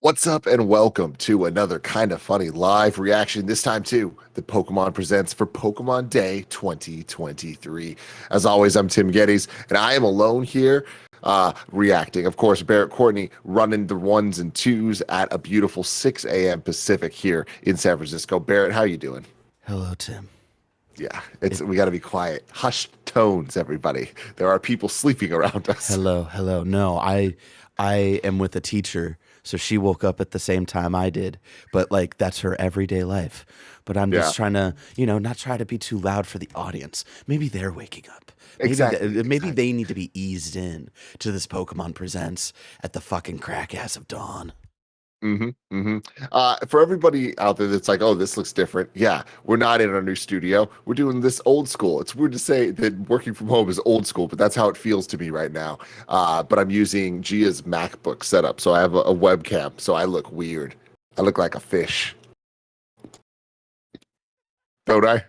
What's up and welcome to another kind of funny live reaction, this time to the Pokemon Presents for Pokemon Day 2023. As always, I'm Tim Geddes, and I am alone here reacting. Of course, Barrett Courtney running the ones and twos at a beautiful 6 a.m. Pacific here in San Francisco. Barrett, how you doing? Hello, Tim. Yeah, It, we got to be quiet. Hushed tones, everybody. There are people sleeping around us. hello. No, I am with a teacher, so she woke up at the same time I did. But like that's her everyday life. But I'm Yeah, just trying to, not try to be too loud for the audience. Maybe they're waking up. exactly. Maybe Exactly. they need to be eased in to this Pokemon Presents at the fucking crack ass of dawn. For everybody out there that's like, oh, this looks different. Yeah, we're not in our new studio. We're doing this old school. It's weird to say that working from home is old school, but that's how it feels to me right now. But I'm using Gia's MacBook setup, so I have a webcam, so I look weird. I look like a fish, don't I?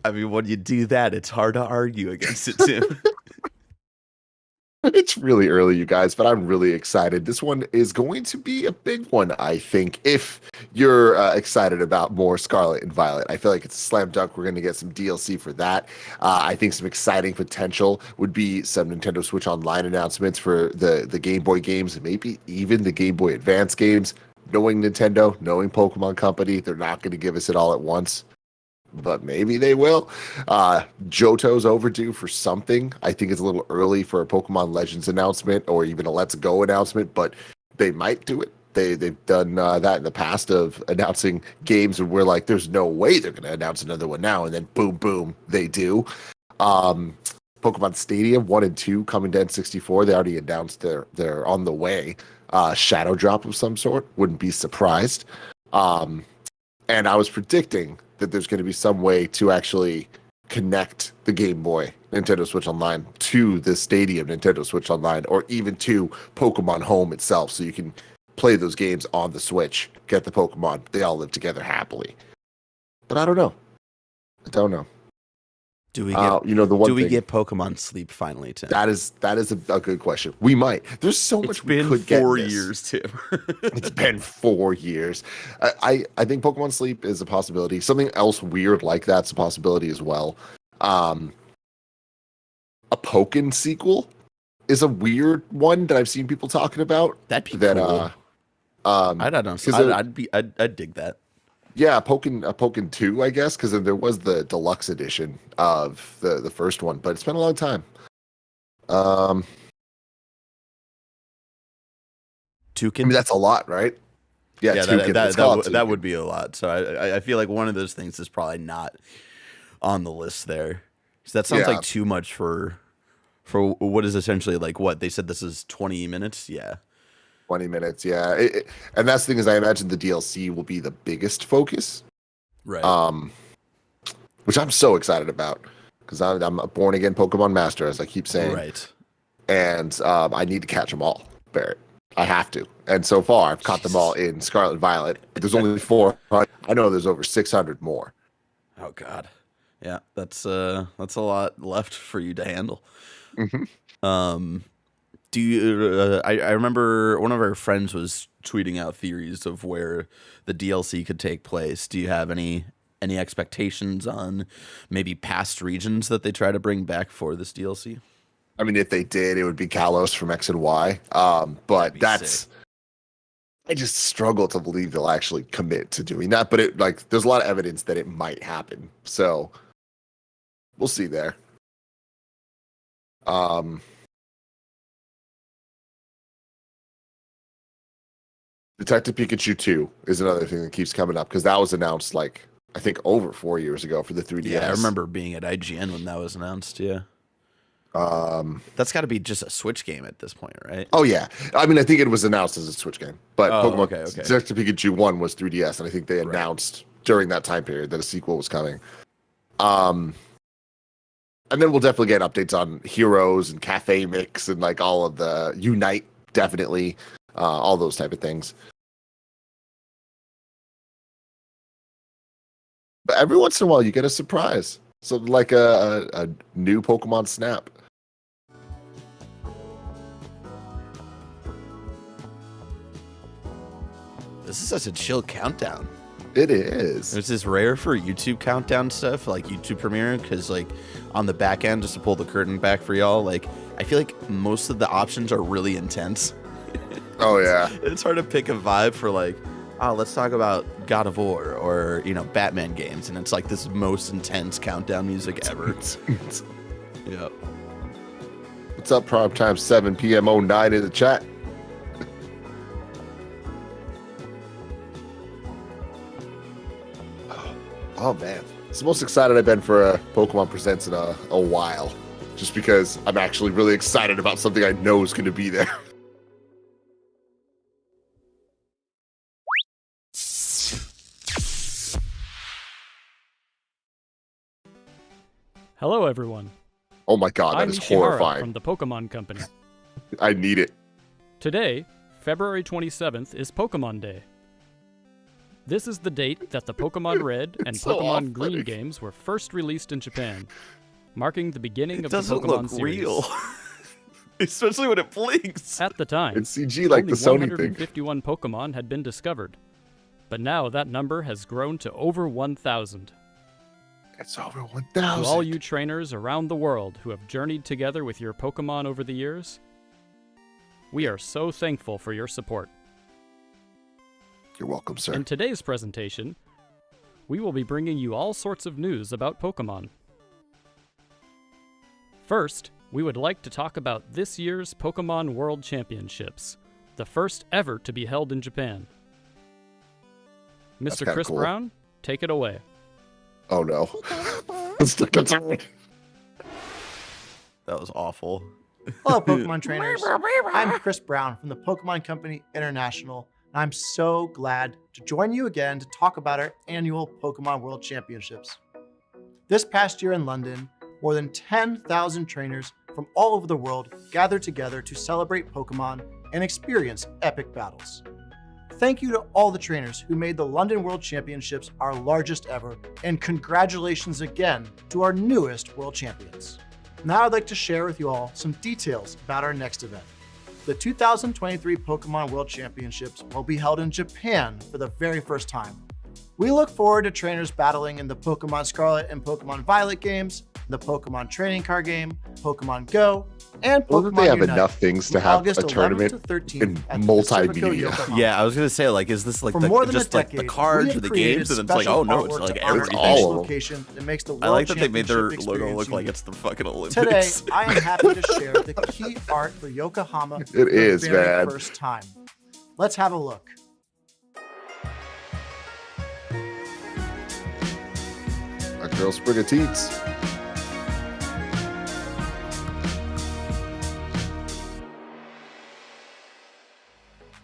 I mean, when you do that, it's hard to argue against it, Tim. It's really early, you guys, but I'm really excited. This one is going to be a big one, I think, if you're excited about more Scarlet and Violet. I feel like it's a slam dunk. We're going to get some DLC for that. I think some exciting potential would be some Nintendo Switch Online announcements for the Game Boy games, and maybe even the Game Boy Advance games. Knowing Nintendo, knowing Pokemon Company, they're not going to give us it all at once, but maybe they will. Johto's overdue for something. I think it's a little early for a Pokemon Legends announcement or even a Let's Go announcement, but they might do it. They've done that in the past of announcing games, and we're like, there's no way they're going to announce another one now, and then boom, boom, they do. Um, Pokemon Stadium 1 and 2 coming to N64. They already announced they're on the way. Shadow drop of some sort. Wouldn't be surprised. Um, and I was predicting that there's going to be some way to actually connect the Game Boy Nintendo Switch Online to the Stadium Nintendo Switch Online, or even to Pokemon Home itself, so you can play those games on the Switch, get the Pokemon, they all live together happily. But I don't know. I don't know. Do we get The do one we thing get Pokemon sleep finally, Tim? that is a good question. We might. There's so It's much we been could get in four this. years, Tim. It's been 4 years. I think Pokemon Sleep is a possibility. Something else weird like that's a possibility as well. Um, a Pokken sequel is a weird one that I've seen people talking about. That'd be That cool. I don't know. because I'd dig that. yeah, Pokken 2, I guess, because there was the deluxe edition of the first one, but it's been a long time. Um, I mean Toucan. that's a lot, right? Yeah, Yeah, Toucan. Let's call it that Toucan. would be a lot. So I feel like one of those things is probably not on the list there. So that sounds Yeah, like too much for what is essentially like what they said this is 20 minutes. Yeah. 20 minutes. Yeah, and that's the thing is I imagine the DLC will be the biggest focus. Right. Um, which I'm so excited about because I'm a born again Pokemon master, as I keep saying, Right. and I need to catch them all, Barrett. I have to. And so far, I've caught them all Jesus. in Scarlet and Violet. But there's only four. I know there's over 600 more. Oh God. Yeah, that's a lot left for you to handle. Hmm. Um, do you? I remember one of our friends was tweeting out theories of where the DLC could take place. Do you have any expectations on maybe past regions that they try to bring back for this DLC? I mean, if they did, it would be Kalos from X and Y. That'd But be sick. I just struggle to believe they'll actually commit to doing that. But there's a lot of evidence that it might happen. So we'll see there. Um, Detective Pikachu 2 is another thing that keeps coming up because that was announced like I think over 4 years ago for the Yeah, I 3DS. remember being at IGN when that was announced. Yeah, Um, that's got to be just a Switch game at this point, right? oh yeah, I mean I think it was announced as a Switch game, but Oh, Pokemon okay. Detective Pikachu 1 was 3DS, and I think they Right. announced during that time period that a sequel was coming. Um, and then we'll definitely get updates on Heroes and Cafe Mix and like all of the Unite, definitely, all those type of things. But every once in a while, you get a surprise. So like a new Pokemon Snap. this is such a chill countdown. It is. It's this rare for YouTube countdown stuff, like YouTube Premiere, because like on the back end, just to pull the curtain back for y'all, like I feel like most of the options are really intense. Oh yeah. It's hard to pick a vibe for like, oh, let's talk about God of War or, you know, Batman games. And it's like this most intense countdown music ever. Yeah. What's up, Prime Time 7 p.m. 09 in the chat? Oh man. It's the most excited I've been for a Pokemon Presents in a while. Just because I'm actually really excited about something I know is going to be there. Hello, everyone. Oh my god, that I'm is Ishihara horrifying. from the Pokemon Company. I need it. Today, February 27th, is Pokemon Day. This is the date that the Pokemon Red and so Pokemon off-putting. Green games were first released in Japan, marking the beginning It of the doesn't Pokemon look series. real. Especially when it blinks. At the time, It's CG like only the Sony thing. 151 Pokemon had been discovered, but now that number has grown to over 1,000. It's over To 1,000. all you trainers around the world who have journeyed together with your Pokemon over the years, we are so thankful for your support. You're welcome, sir. In today's presentation, we will be bringing you all sorts of news about Pokemon. First, we would like to talk about this year's Pokemon World Championships, the first ever to be held in Japan. That's Mr. kinda Chris cool. Brown, take it away. Oh no. It's the guitar. That was awful. Hello, Pokemon trainers. I'm Chris Brown from the Pokemon Company International, and I'm so glad to join you again to talk about our annual Pokemon World Championships. This past year in London, more than 10,000 trainers from all over the world gathered together to celebrate Pokemon and experience epic battles. Thank you to all the trainers who made the London World Championships our largest ever, and congratulations again to our newest world champions. Now I'd like to share with you all some details about our next event. The 2023 Pokemon World Championships will be held in Japan for the very first time. We look forward to trainers battling in the Pokemon Scarlet and Pokemon Violet games, the Pokemon Trading Card Game, Pokemon Go, and Pokemon Doesn't they have Unite enough things to from have August a 11th tournament to 13th in at the Pacifico multimedia? Yokohama. Yeah, I was gonna say, like, is this like For more than just a like decade, the cards we or have the created games, and it's like, special oh no, it's artwork like to honor everything. each all of them. location that makes the World I like that they made their Championship logo experience look like unique. it's the fucking Olympics. Today, I am happy to share the key art for Yokohama for It is, the very man. first time. Let's have a look. A girl sprig of teats.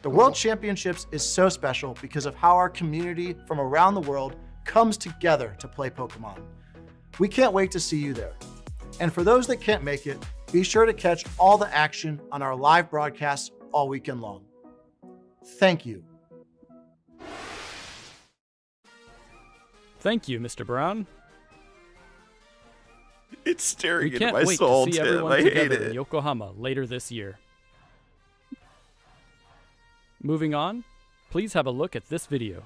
The World Championships is so special because of how our community from around the world comes together to play Pokemon. We can't wait to see you there. And for those that can't make it, be sure to catch all the action on our live broadcasts all weekend long. Thank you. Thank you, Mr. Brown. It's staring We into can't my wait soul, to see Tim. everyone I hate together in it. Yokohama later this year. Moving on, please have a look at this video.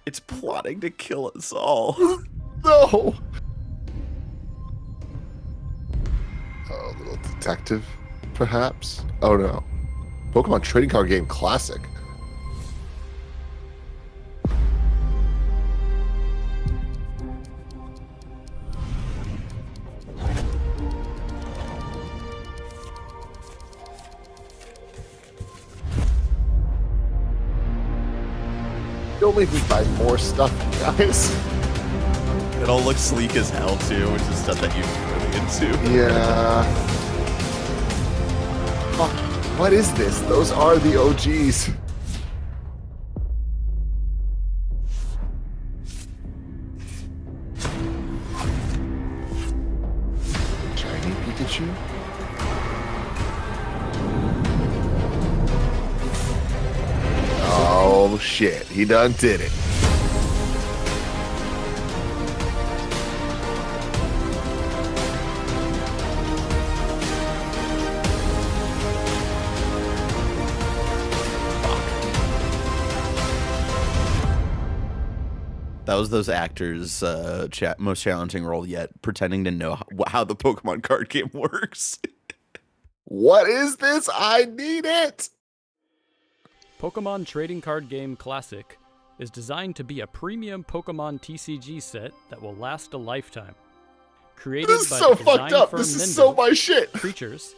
It's plotting to kill us all. No. Oh, little detective, perhaps. Oh no. Pokemon Trading Card Game Classic. Don't make me buy more stuff, guys. It all looks sleek as hell too, which is stuff that you're really into. Yeah. Fuck. What is this? Those are the OGs. Shiny Pikachu? Oh shit, he done did it. That was those actors' most challenging role yet, pretending to know how the Pokemon card game works. What is this? I need it. Pokemon Trading Card Game Classic is designed to be a premium Pokemon TCG set that will last a lifetime. Created This is by so the fucked design up. firm This is Minden, so my shit. Creatures,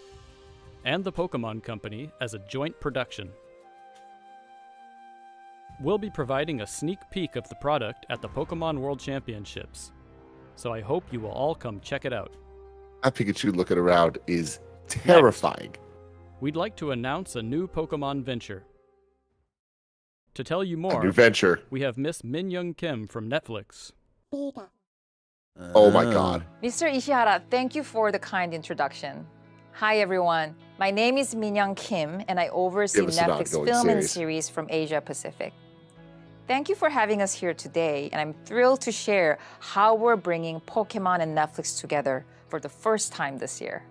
and the Pokemon Company as a joint production. We'll be providing a sneak peek of the product at the Pokemon World Championships, so I hope you will all come check it out. That Pikachu looking around is terrifying. We'd like to announce a new Pokemon venture. To tell you A more, new venture. we have Miss Min Young Kim from Netflix. Oh my god. Mr. Ishihara, thank you for the kind introduction. Hi everyone, my name is Min-young Kim and I oversee Give us an Netflix ongoing film and series. series from Asia Pacific. Thank you for having us here today and I'm thrilled to share how we're bringing Pokemon and Netflix together for the first time this year.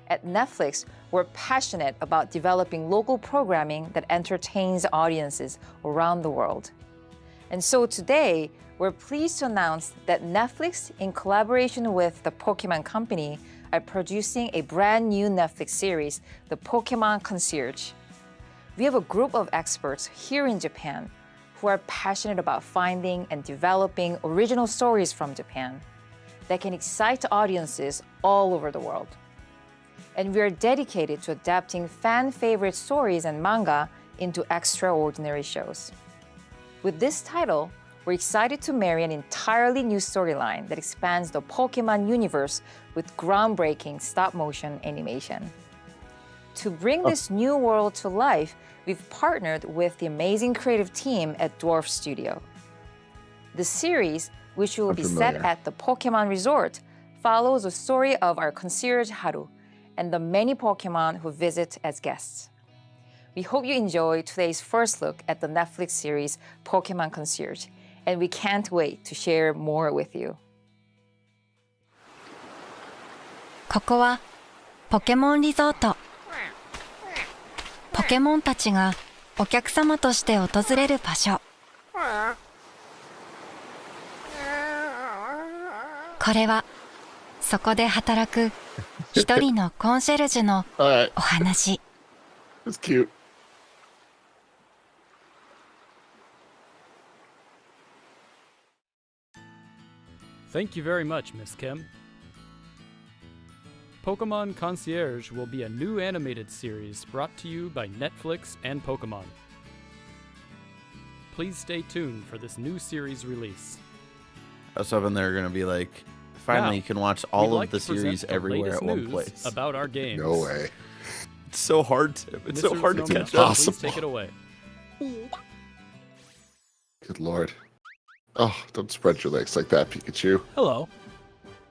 At Netflix, we're passionate about developing local programming that entertains audiences around the world. And so today, we're pleased to announce that Netflix, in collaboration with the Pokémon Company, are producing a brand new Netflix series, the Pokémon Concierge. We have a group of experts here in Japan who are passionate about finding and developing original stories from Japan that can excite audiences all over the world. And we are dedicated to adapting fan-favorite stories and manga into extraordinary shows. With this title, we're excited to marry an entirely new storyline that expands the Pokemon universe with groundbreaking stop-motion animation. To bring this new world to life, we've partnered with the amazing creative team at Dwarf Studio. The series, which will be set at the Pokemon Resort, follows the story of our concierge Haru and the many Pokemon who visit as guests. We hope you enjoy today's first look at the Netflix series Pokemon Concierge, and we can't wait to share more with you. ここはポケモンリゾート。ポケモンたちがお客様として訪れる場所。これはそこで働く一人のコンシェルジュの Alright, お話。 that's cute. Thank you very much, Miss Kim. Pokemon Concierge will be a new animated series brought to you by Netflix and Pokemon. Please stay tuned for this new series release. I was hoping they were going to be like, finally Now, you can watch We'd all like of the to present series the everywhere latest at one news place. about our games. No way. It's so hard to, it's so Mr. hard to Snowman, catch please up. Awesome. take it away. Good lord. Oh, don't spread your legs like that, Pikachu. Hello,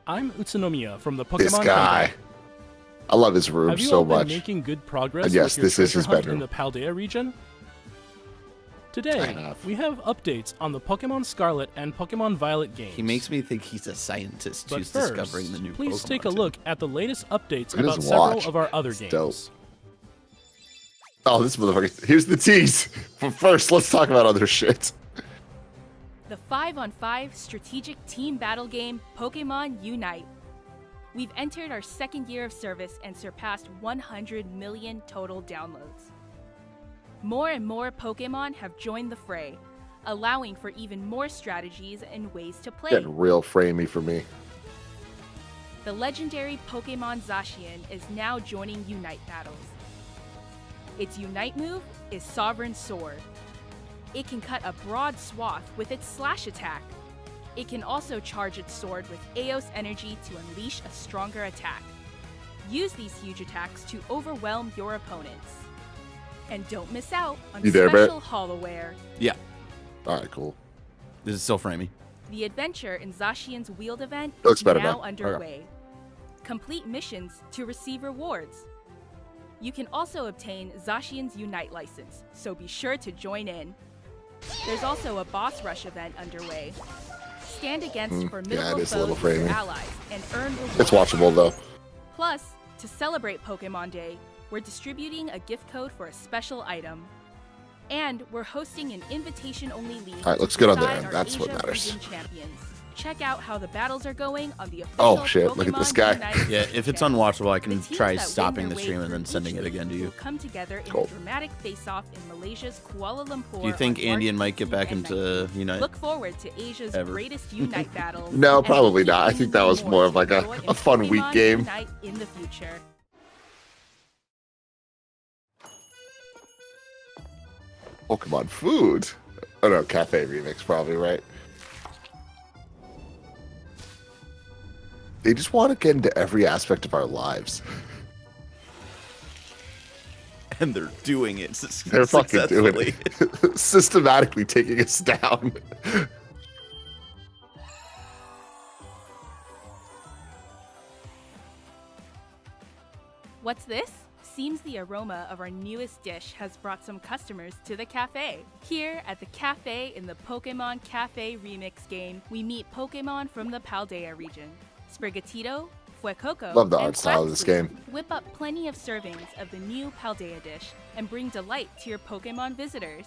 I'm Utsunomiya from the Pokemon This guy. Company. I love his room Have you so all been much. making good progress And yes, with your this is treasure his hunt bedroom. in the Paldea region? Today, I have. we have updates on the Pokemon Scarlet and Pokemon Violet games. He makes me think he's a scientist But who's first, discovering the new please Pokemon take a too. look at the latest updates Look at about his several watch. of our other It's games. dope. Oh, this motherfucker. Here's the tease. But first, let's talk about other shit. The 5-on-5 strategic team battle game Pokémon Unite. We've entered our second year of service and surpassed 100 million total downloads. More and more Pokémon have joined the fray, allowing for even more strategies and ways to play. Getting real framey for me. The legendary Pokémon Zacian is now joining Unite battles. Its Unite move is Sovereign Sword. It can cut a broad swath with its slash attack. It can also charge its sword with Eos energy to unleash a stronger attack. Use these huge attacks to overwhelm your opponents. And don't miss out on You there, Brett? special holoware. Yeah, Alright, cool. this is still framey. The adventure in Zacian's Wield event Looks is better now now. underway. Complete missions to receive rewards. You can also obtain Zacian's Unite license, so be sure to join in. There's also a boss rush event underway. Stand against formidable it is a little foes with your framey. allies and earn rewards. It's watchable, though. Plus, to celebrate Pokemon Day, we're distributing a gift code for a special item. And we're hosting an invitation-only league. All right, looks to good on decide there. our That's what Asia matters. region champions. Check out how the battles are going on the official Oh, shit, look at this Pokemon guy. Unite Yeah, if it's channel. unwatchable, I can The teams try that win stopping their the way stream and through then sending each it again to league you. will come together in Cool. a dramatic face-off in Malaysia's Kuala Lumpur. Do you think on Andy and March Mike get 18th back and into 19th. Unite? Look forward to Asia's Ever. greatest Unite battles. No, and we'll probably keep not. I bringing think that was you more of to like a enjoy in fun week Pokemon game. Unite in the future. Pokemon food. Oh no, cafe remix probably, right? They just want to get into every aspect of our lives. And they're doing it They're fucking doing successfully. it. Systematically taking us down. What's this? Seems the aroma of our newest dish has brought some customers to the cafe. Here at the cafe in the Pokemon Cafe Remix game, we meet Pokemon from the Paldea region. Sprigatito, Fuecoco, Love the and art style of this Quaxly game. whip up plenty of servings of the new Paldea dish and bring delight to your Pokemon visitors.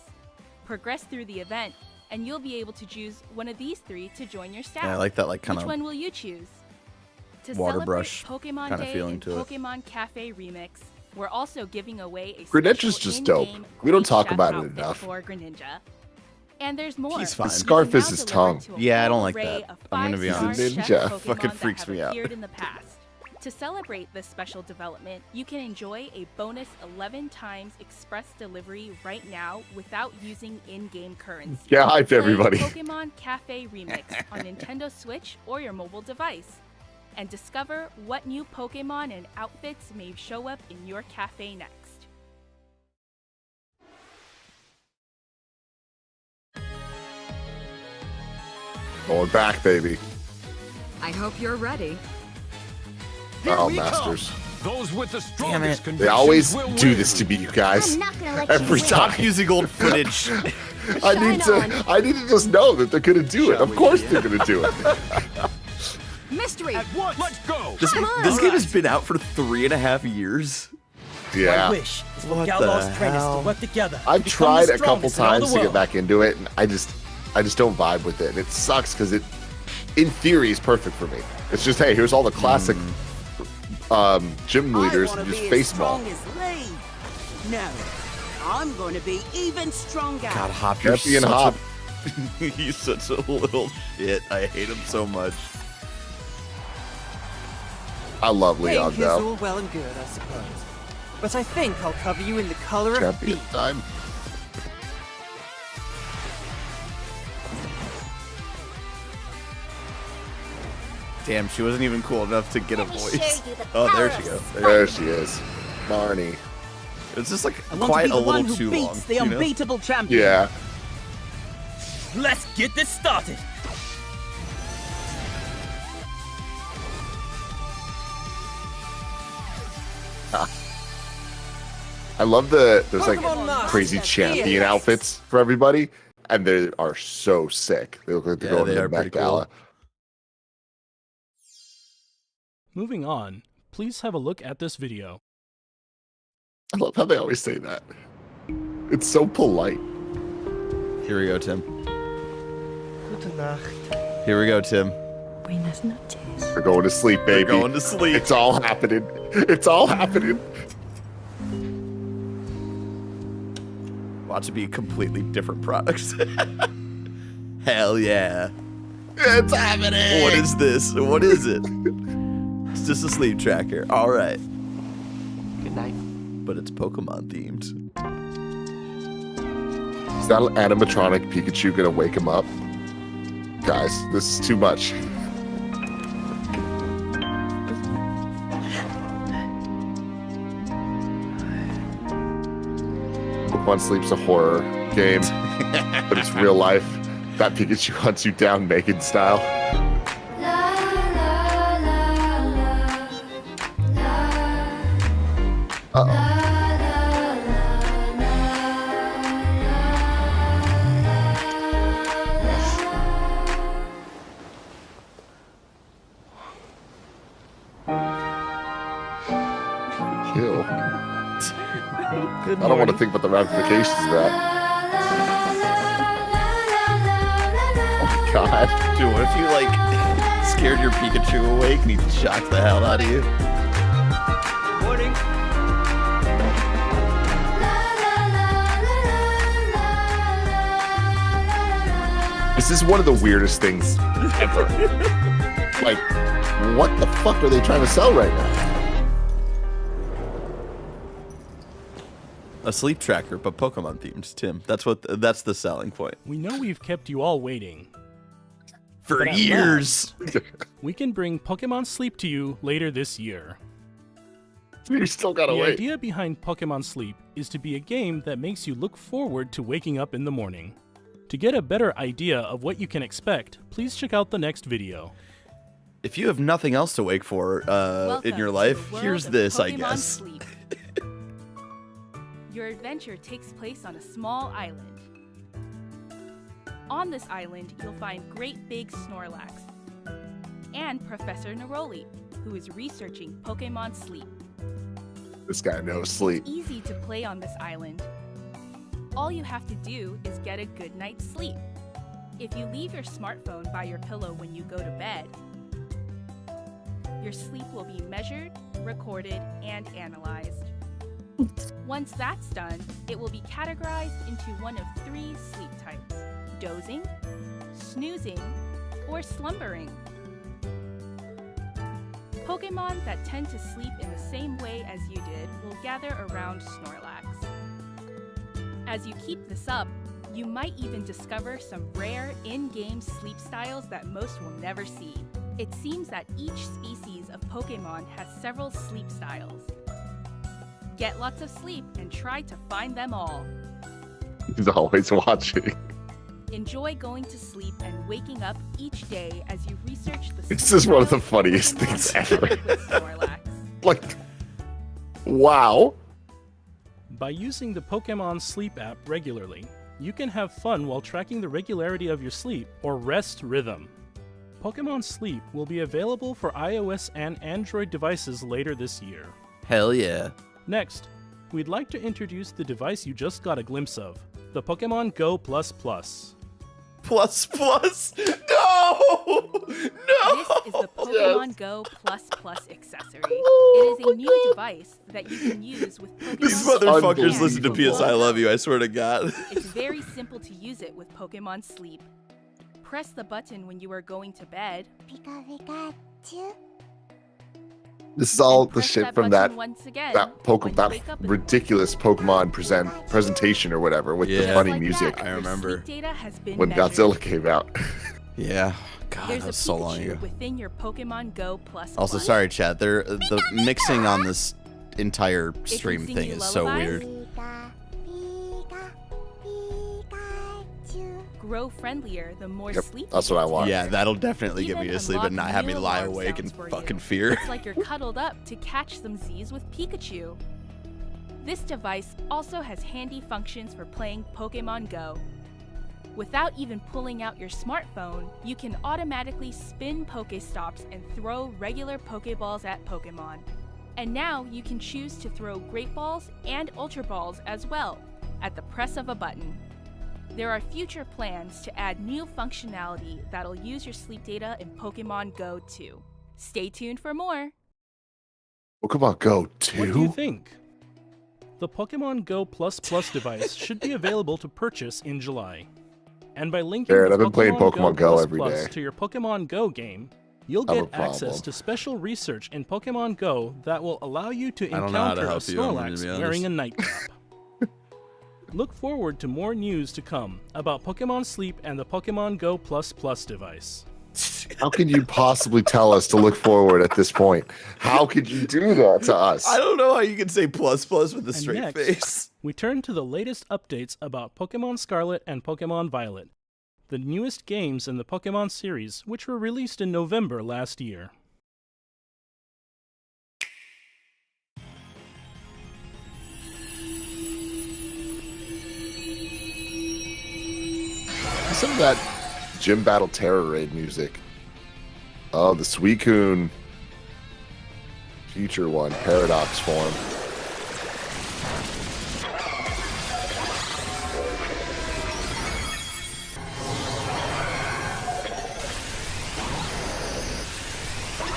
Progress through the event, and you'll be able to choose one of these three to join your staff. Yeah, I like that, like, kind Which of one will you choose? To water celebrate brush Pokemon kinda Day feeling in to it. Pokemon Cafe Remix, we're also giving away a Greninja's special just dope. in-game We don't Great talk Chef about it outfit enough. for Greninja. And there's more. He's fine. You The can scarf now is his deliver tongue. to a Yeah, I don't whole like array that. of I'm gonna be five-star honest. chef Ninja Pokemon fucking that freaks have me out. appeared in the past. To celebrate this special development, you can enjoy a bonus 11 times express delivery right now without using in-game currency. Yeah, hype Play everybody. Pokemon Cafe Remix on Nintendo Switch or your mobile device, and discover what new Pokemon and outfits may show up in your cafe next. Going back, baby. I hope you're ready. Oh, Masters. Those with the Damn it. strongest They always convictions do will this to win. me, you guys. I'm not gonna let Every you win. time. Stop using old footage. I need to just know that they're gonna do it. Of course they're gonna do it. Mystery. At once. Let's go. This game has been out for 3.5 years. Yeah. wish is for What Galbar's the trainers hell? to work together. I've to become tried the a couple strongest in all the times to get world. back into it, and I just don't vibe with it. And it sucks because it, in theory, is perfect for me. It's just, hey, here's all the classic gym leaders and just face them all. No, I'm going to be even stronger. God, Hop, you're Happy and such Hop. He's such a little shit. I hate him so much. I love Leon, Pink is though. all well and good, I suppose. But I think I'll cover you in the color of Champion beef. time. Damn, she wasn't even cool enough to get a voice. Oh, there she goes. There she is. Marnie. It's just like I want quite to be a the one little who too beats long. the you know? unbeatable champion. Yeah. Let's get this started. I love those like Pokemon Master crazy Chief. champion outfits for everybody, and they are so sick. They look like they're Yeah, going they to are the pretty Met Gala. cool. Moving on, please have a look at this video. I love how they always say that. It's so polite. Here we go, Tim. Gute Nacht. Here we go, Tim. Buenas noches. They're going to sleep, baby. They're going to sleep. It's all happening. It's all happening. Watch it be completely different products. Hell yeah. It's happening. What is this? What is it? It's just a sleep tracker. All right. Good night. But it's Pokemon themed. Is that animatronic Pikachu gonna wake him up? Guys, this is too much. Pokemon Sleep's a horror game, but it's real life. That Pikachu hunts you down Megan style. Uh-oh. Ew. I don't want to think about the ramifications of that. god. Dude, what if you like scared your Pikachu awake and he shocked the hell out of you? Morning. This is one of the weirdest things ever. Like, what the fuck are they trying to sell right now? A sleep tracker, but Pokemon themed, Tim. That's the selling point. We know we've kept you all waiting. For But at years. We can bring Pokemon Sleep to you later this year. You still gotta The wait. idea behind Pokemon Sleep is to be a game that makes you look forward to waking up in the morning. To get a better idea of what you can expect, please check out the next video. If you have nothing else to wake for in your life, here's this, I guess. Sleep. Your adventure takes place on a small island. On this island, you'll find Great Big Snorlax and Professor Neroli, who is researching Pokemon Sleep. This guy knows sleep. It's easy to play on this island. All you have to do is get a good night's sleep. If you leave your smartphone by your pillow when you go to bed, your sleep will be measured, recorded, and analyzed. Once that's done, it will be categorized into one of 3 sleep types: dozing, snoozing, or slumbering. Pokemon that tend to sleep in the same way as you did will gather around Snorlax. As you keep this up, you might even discover some rare in-game sleep styles that most will never see. It seems that each species of Pokemon has several sleep styles. Get lots of sleep and try to find them all. He's always watching. Enjoy going to sleep and waking up each day as you research the This is one of the funniest things ever. Like, wow. By using the Pokemon Sleep app regularly, you can have fun while tracking the regularity of your sleep or rest rhythm. Pokemon Sleep will be available for iOS and Android devices later this year. Hell yeah. Next, we'd like to introduce the device you just got a glimpse of, the Pokemon Go++. Plus. No! This is the Pokemon Go ++ accessory. It is a new device that you can use with Pokemon These Sleep motherfuckers and listen to PS I Love You, I swear to God. It's very simple to use it with Pokemon Sleep. Press the button when you are going to bed. This is all and the press shit that from button that once again that when you that wake up in the ridiculous Pokemon presentation or whatever with the Yeah. funny Like music that, I your remember. sleep data has been when measured. Godzilla came out. Yeah. God, There's that a was so long Pikachu ago. within your Pokemon Go ++. Also, sorry, chat. The mixing on this entire can stream sing thing you is so lullabies. weird. Grow friendlier the more Yep, sleep. that's you what I get. want. Yeah, that'll definitely get me Even to sleep and unlock not have me new lie alarm awake in sounds for fucking you. fear. It's like you're cuddled up to catch some Z's with Pikachu. This device also has handy functions for playing Pokemon Go. Without even pulling out your smartphone, you can automatically spin Pokestops and throw regular Pokeballs at Pokemon. And now you can choose to throw Great Balls and Ultra Balls as well, at the press of a button. There are future plans to add new functionality that'll use your sleep data in Pokemon Go too. Stay tuned for more. Pokemon Go What do you 2? think? The Pokemon Go++ device should be available to purchase in July. And by linking Jared, the I've been playing Pokemon Go Plus every day. to your Pokemon Go game, you'll I have get a access problem. to special research in Pokemon Go that will allow you to I don't know how to encounter a help you, I'm gonna Snorlax be honest. wearing a nightcap. Look forward to more news to come about Pokemon Sleep and the Pokemon Go++ device. How can you possibly tell us to look forward at this point? How could you do that to us? I don't know how you can say plus with a And straight next, face. we turn to the latest updates about Pokemon Scarlet and Pokemon Violet, the newest games in the Pokemon series, which were released in November last year. Some of that Gym Battle Terror Raid music. Oh, the Suicune future one, Paradox form.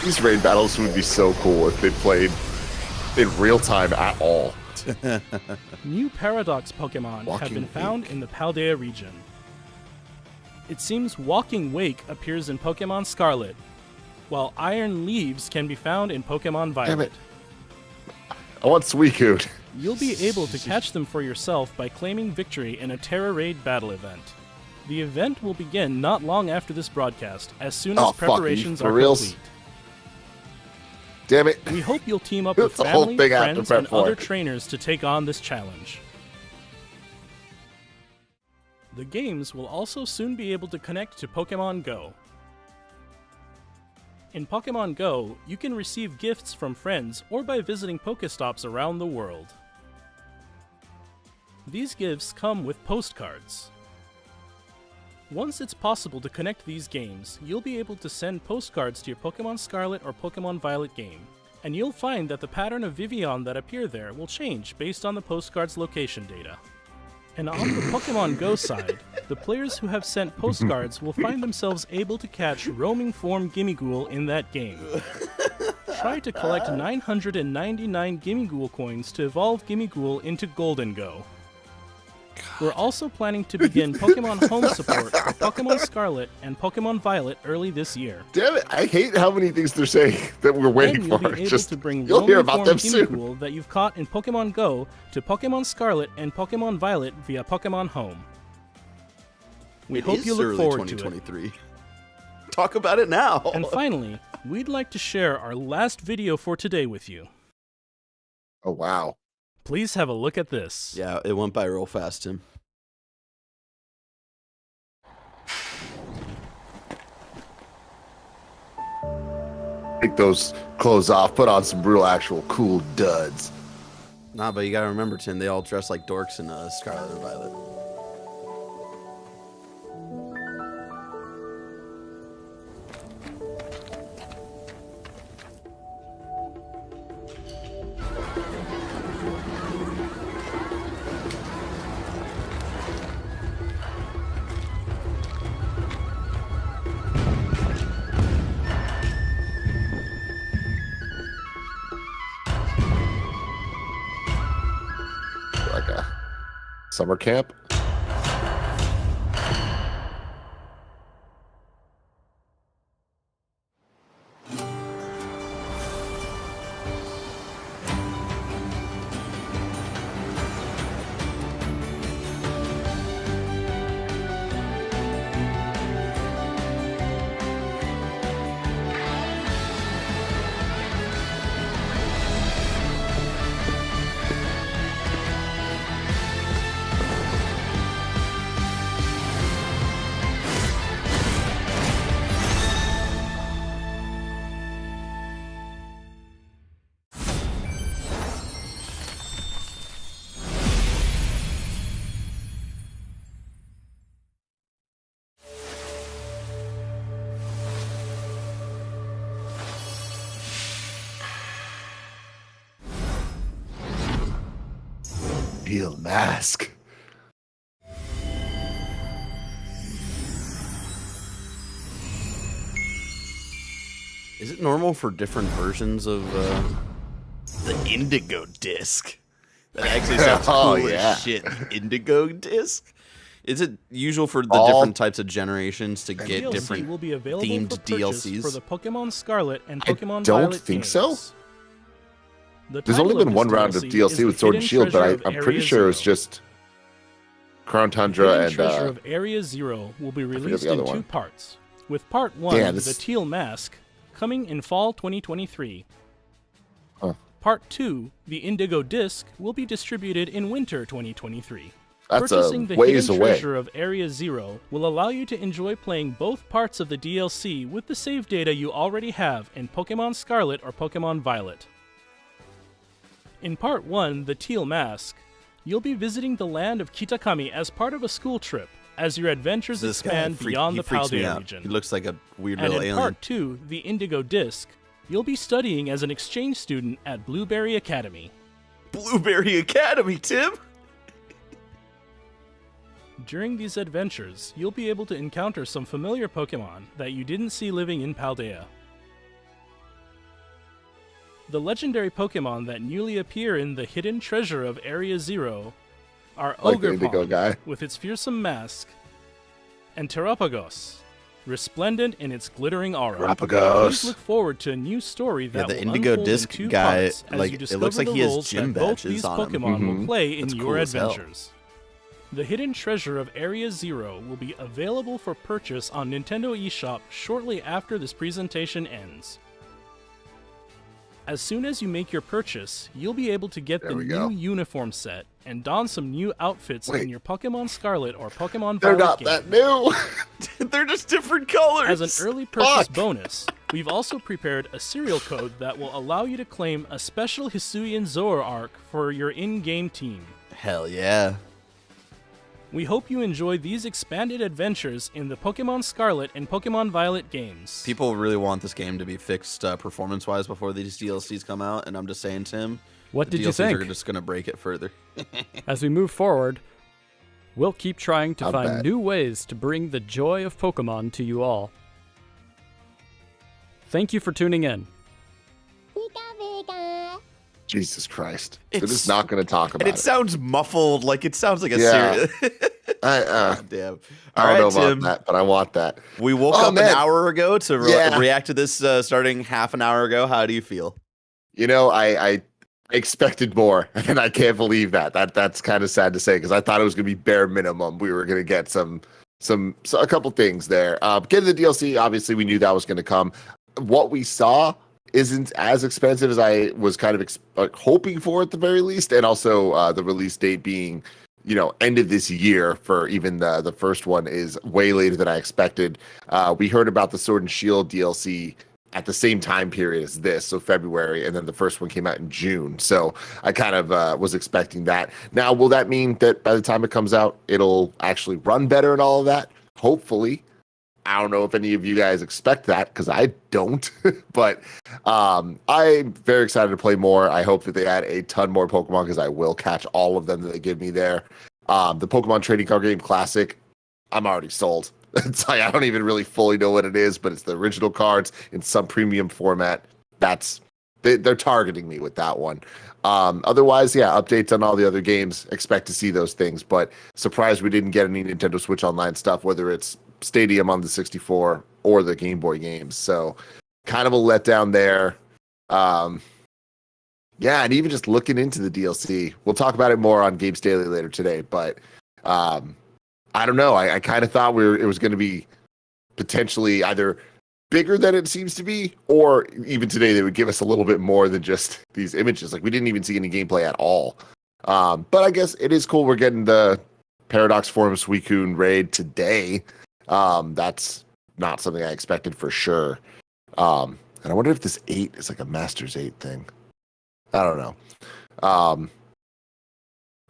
These raid battles would be so cool if they played in real time at all. New Paradox Pokemon have Walking been found Wake. in the Paldea region. It seems Walking Wake appears in Pokemon Scarlet, while Iron Leaves can be found in Pokemon Violet. Damn it. I want Suicune. You'll be able to catch them for yourself by claiming victory in a Terra Raid battle event. The event will begin not long after this broadcast, as soon as Oh, fuck me. preparations For are reals? complete. Damn it. We hope you'll team up with It's a whole family, thing I have to friends, prep and for. other trainers to take on this challenge. The games will also soon be able to connect to Pokemon Go. In Pokemon Go, you can receive gifts from friends or by visiting Pokestops around the world. These gifts come with postcards. Once it's possible to connect these games, you'll be able to send postcards to your Pokemon Scarlet or Pokemon Violet game, and you'll find that the pattern of Vivian that appear there will change based on the postcard's location data. And on the Pokemon Go side, the players who have sent postcards will find themselves able to catch roaming form Gimmighoul in that game. Try to collect 999 Gimmighoul coins to evolve Gimmighoul into Golden Go. We're also planning to begin Pokemon Home support for Pokemon Scarlet and Pokemon Violet early this year. Damn it. I hate how many things they're saying that we're waiting And you'll for. be able Just to bring you'll hear roaming about form them soon. Gimmighoul that you've caught in Pokemon Go to Pokemon Scarlet and Pokemon Violet via Pokemon Home. We It hope is you look early forward to it. 2023. Talk about it now. And finally, we'd like to share our last video for today with you. Oh, wow. Please have a look at this. Yeah, it went by real fast, Tim. Take those clothes off, put on some real actual cool duds. Nah, but you gotta remember, Tim, they all dress like dorks in Scarlet and Violet. Like a summer camp. Steel mask. Is it normal for different versions of the Indigo disc? That actually sounds Oh, cool yeah. as shit. Indigo disc? Is it usual for the All- different types of generations to get DLC different will be available themed for purchase DLCs? for the Pokemon Scarlet and I Pokemon don't Violet think games. so. The There's title only been of one this round of is DLC with the Sword and Hidden Shield, but Treasure I'm of pretty Area sure it was Zero. just Crown The Tundra Hidden and Treasure of Area Zero will be released the in other two one. parts, with Part 1, Yeah, the this- Teal Mask, coming in fall 2023. Huh. Part 2, the Indigo Disc, will be distributed in winter 2023. That's a Purchasing the ways Hidden away. Treasure of Area Zero will allow you to enjoy playing both parts of the DLC with the save data you already have in Pokemon Scarlet or Pokemon Violet. In Part 1, the Teal Mask, you'll be visiting the land of Kitakami as part of a school trip, as your adventures This guy expand beyond the freaks me Paldea out. region. He looks like a weird And little in alien. Part 2, the Indigo Disc, you'll be studying as an exchange student at Blueberry Academy. Blueberry Academy, Tim! During these adventures, you'll be able to encounter some familiar Pokemon that you didn't see living in Paldea. The legendary Pokemon that newly appear in the hidden treasure of Area Zero are Like the Indigo Ogerpon, guy. with its fearsome mask, and Terapagos, resplendent in its glittering aura. Terapagos. Please look forward to a new story that the will Indigo unfold disc in 2 guy, parts as like, you it discover looks like the he has roles gym that both badges these on him. Pokemon will play in That's your cool as hell. adventures. The hidden treasure of Area Zero will be available for purchase on Nintendo eShop shortly after this presentation ends. As soon as you make your purchase, you'll be able to get There the we new go. uniform set and don some new outfits Wait. in your Pokemon Scarlet or Pokemon They're Violet not game. that new. They're just different colors. As an early purchase Fuck. bonus, we've also prepared a serial code that will allow you to claim a special Hisuian Zoroark for your in-game team. Hell yeah. We hope you enjoy these expanded adventures in the Pokemon Scarlet and Pokemon Violet games. People really want this game to be fixed performance-wise before these DLCs come out, and I'm just saying, Tim, What the did you DLCs think? are just going to break it further. As we move forward, we'll keep trying to I'll find bet. new ways to bring the joy of Pokemon to you all. Thank you for tuning in. Jesus Christ. They're It's- just not going to talk about And it sounds muffled, like it sounds like a Yeah. serious... Damn. I All don't know right, about Tim. that, but I want that. We woke Oh, up man. an hour ago to Yeah. react to this starting half an hour ago. How do you feel? You know, I expected more, and I can't believe that. That's kind of sad to say because I thought it was going to be bare minimum. We were going to get a couple things there. Getting the DLC, obviously, we knew that was going to come. What we saw isn't as expensive as I was kind of hoping for at the very least, and also the release date being, end of this year for even the first one is way later than I expected. We heard about the Sword and Shield DLC at the same time period as this, so February, and then the first one came out in June. So I kind of was expecting that. Now, will that mean that by the time it comes out, it'll actually run better and all of that? Hopefully. I don't know if any of you guys expect that because I don't, but I'm very excited to play more. I hope that they add a ton more Pokemon because I will catch all of them that they give me there. The Pokemon Trading Card Game Classic, I'm already sold. It's like I don't even really fully know what it is, but it's the original cards in some premium format. They're targeting me with that one. Otherwise, yeah, updates on all the other games. Expect to see those things, but surprised we didn't get any Nintendo Switch Online stuff, whether it's Stadium on the 64 or the Game Boy games. So kind of a letdown there. Yeah, and even just looking into the DLC, we'll talk about it more on Games Daily later today, but I don't know. I kind of thought it was going to be potentially either bigger than it seems to be, or even today they would give us a little bit more than just these images. Like we didn't even see any gameplay at all. But I guess it is cool. We're getting the Paradox Form Suicune raid today. That's not something I expected for sure. And I wonder if this 8 is like a Masters 8 thing. I don't know.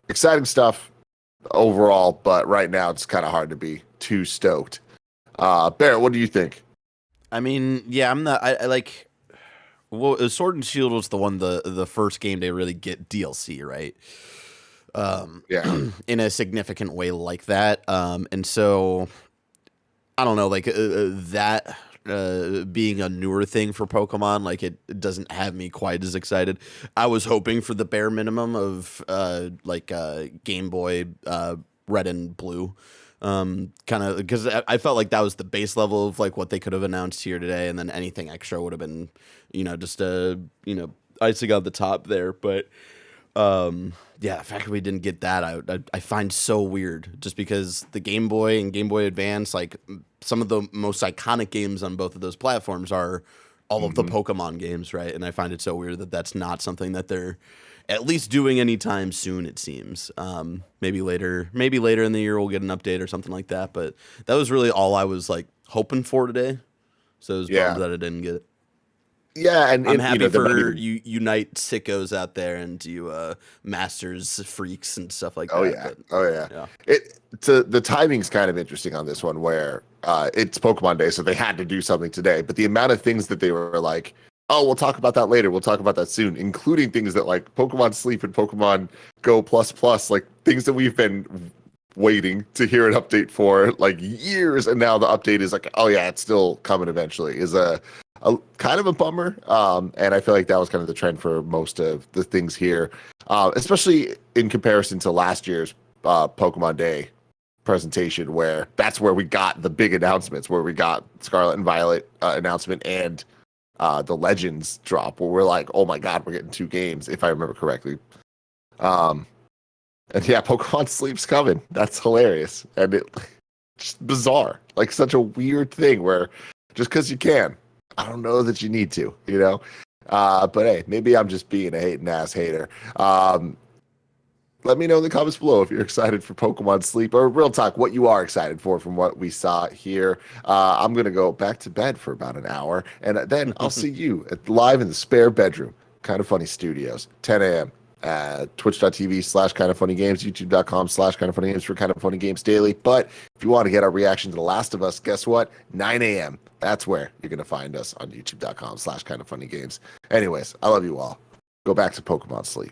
Exciting stuff overall, but right now it's kind of hard to be too stoked. Barrett, what do you think? I mean, yeah, I'm not. I like. Well, Sword and Shield was the first game to really get DLC, right? Yeah, in a significant way like that. And so I don't know, like that being a newer thing for Pokemon, like it doesn't have me quite as excited. I was hoping for the bare minimum of Game Boy Red and Blue. Kind of because I felt like that was the base level of like what they could have announced here today, and then anything extra would have been, just icing on the top there. But yeah, the fact that we didn't get that, I find so weird, just because the Game Boy and Game Boy Advance, like some of the most iconic games on both of those platforms are all of the Pokemon games, right? And I find it so weird that that's not something that they're at least doing anytime soon, it seems. Maybe later in the year we'll get an update or something like that. But that was really all I was like hoping for today. So it was bummed that I didn't get it. Yeah, and I'm happy for you. you Unite sickos out there and you Masters freaks and stuff like Oh that. yeah, But, oh yeah. The timing's kind of interesting on this one, where it's Pokemon Day, so they had to do something today. But the amount of things that they were like, oh, we'll talk about that later. We'll talk about that soon, including things that like Pokemon Sleep and Pokemon Go Plus, like things that we've been waiting to hear an update for like years, and now the update is like, oh yeah, it's still coming eventually. Is kind of a bummer. And I feel like that was kind of the trend for most of the things here, especially in comparison to last year's Pokemon Day presentation, where that's where we got the big announcements, where we got Scarlet and Violet announcement and the Legends drop, where we're like, oh my god, we're getting 2 games, if I remember correctly. And yeah, Pokemon Sleep's coming. That's hilarious. And it just bizarre. Like such a weird thing where just because you can, I don't know that you need to, you know? But hey, maybe I'm just being a hating ass hater. Let me know in the comments below if you're excited for Pokemon Sleep, or real talk, what you are excited for from what we saw here. I'm going to go back to bed for about an hour, and then I'll see you live in the spare bedroom, KindaFunny Studios, 10 a.m. Twitch.tv/KindaFunnyGames, YouTube.com/KindaFunnyGames for KindaFunnyGames Daily. But if you want to get our reaction to The Last of Us, guess what? 9 a.m. That's where you're going to find us on YouTube.com/KindaFunnyGames. Anyways, I love you all. Go back to Pokemon Sleep.